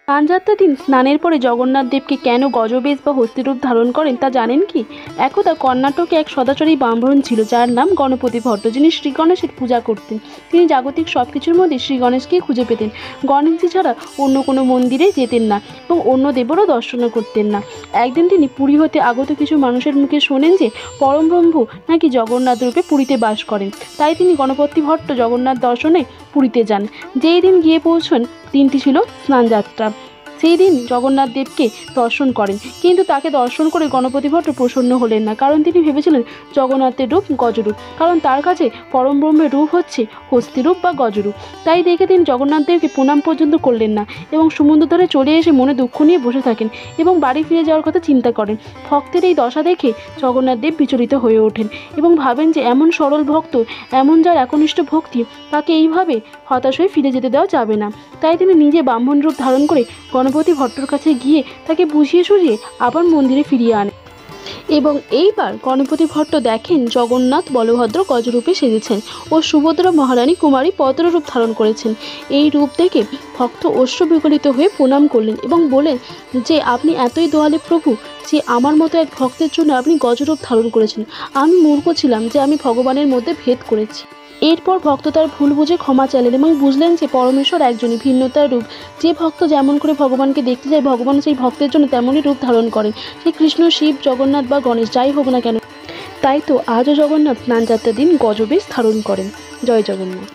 স্নানযাত্রার দিন স্নানের পরে জগন্নাথ দেবকে কেন গজবেশ বা হস্তিরূপ ধারণ করেন তা জানেন কি? একদা কর্ণাটকে এক সদাচারী ব্রাহ্মণ ছিল যার নাম গণপতি ভট্ট, যিনি শ্রী গণেশের পূজা করতেন। তিনি জাগতিক সব কিছুর মধ্যে শ্রী গণেশকেই খুঁজে পেতেন। গণেশজি ছাড়া অন্য কোনো মন্দিরে যেতেন না এবং অন্য দেবেরও দর্শনও করতেন না। একদিন তিনি পুরী হতে আগত কিছু মানুষের মুখে শোনেন যে পরমব্রহ্ম নাকি জগন্নাথ রূপে পুরীতে বাস করেন। তাই তিনি গণপতি ভট্ট জগন্নাথ দর্শনে পুরীতে যান। যেই দিন গিয়ে পৌঁছন দিনটি ছিল স্নানযাত্রা। সেই দিন জগন্নাথ দেবকে দর্শন করেন, কিন্তু তাকে দর্শন করে গণপতি ভট্ট প্রসন্ন হলেন না, কারণ তিনি ভেবেছিলেন জগন্নাথের রূপ গজরূপ, কারণ তার কাছে পরম ব্রহ্মের রূপ হচ্ছে হস্তিরূপ বা গজরূপ। তাই দেখে তিনি জগন্নাথ দেবকে প্রণাম পর্যন্ত করলেন না এবং সমুদ্র ধারে চলে এসে মনে দুঃখ নিয়ে বসে থাকেন এবং বাড়ি ফিরে যাওয়ার কথা চিন্তা করেন। ভক্তের এই দশা দেখে জগন্নাথ দেব বিচলিত হয়ে ওঠেন এবং ভাবেন যে এমন সরল ভক্ত, এমন যার একনিষ্ঠ ভক্তি, তাকে এইভাবে হতাশ হয়ে ফিরে যেতে দেওয়া যাবে না। তাই তিনি নিজে ব্রাহ্মণ রূপ ধারণ করে গণপতি ভট্টর কাছে গিয়ে তাকে বুঝিয়ে সুঝিয়ে আবার মন্দিরে ফিরিয়ে আনেন এবং এইবার গণপতি ভট্ট দেখেন জগন্নাথ বলভদ্র গজরূপে সেজেছেন ও সুভদ্রা মহারানী কুমারী পদ্মরূপ ধারণ করেছেন। এই রূপ দেখে ভক্ত অশ্রু বিগলিত হয়ে প্রণাম করলেন এবং বলেন যে আপনি এতই দয়ালু প্রভু যে আমার মতো এক ভক্তের জন্য আপনি গজরূপ ধারণ করেছেন। আমি মূর্খ ছিলাম যে আমি ভগবানের মধ্যে ভেদ করেছি। এরপর ভক্ত তার ভুল বুঝে ক্ষমা চাইলেন এবং বুঝলেন যে পরমেশ্বর একজনই, ভিন্নতার রূপ। যে ভক্ত যেমন করে ভগবানকে দেখতে যায়, ভগবান সেই ভক্তের জন্য তেমনই রূপ ধারণ করেন, সে কৃষ্ণ, শিব, জগন্নাথ বা গণেশ যাই হোক না কেন। তাই তো আজও জগন্নাথ স্নানযাত্রার দিন গজবেশ ধারণ করেন। জয় জগন্নাথ।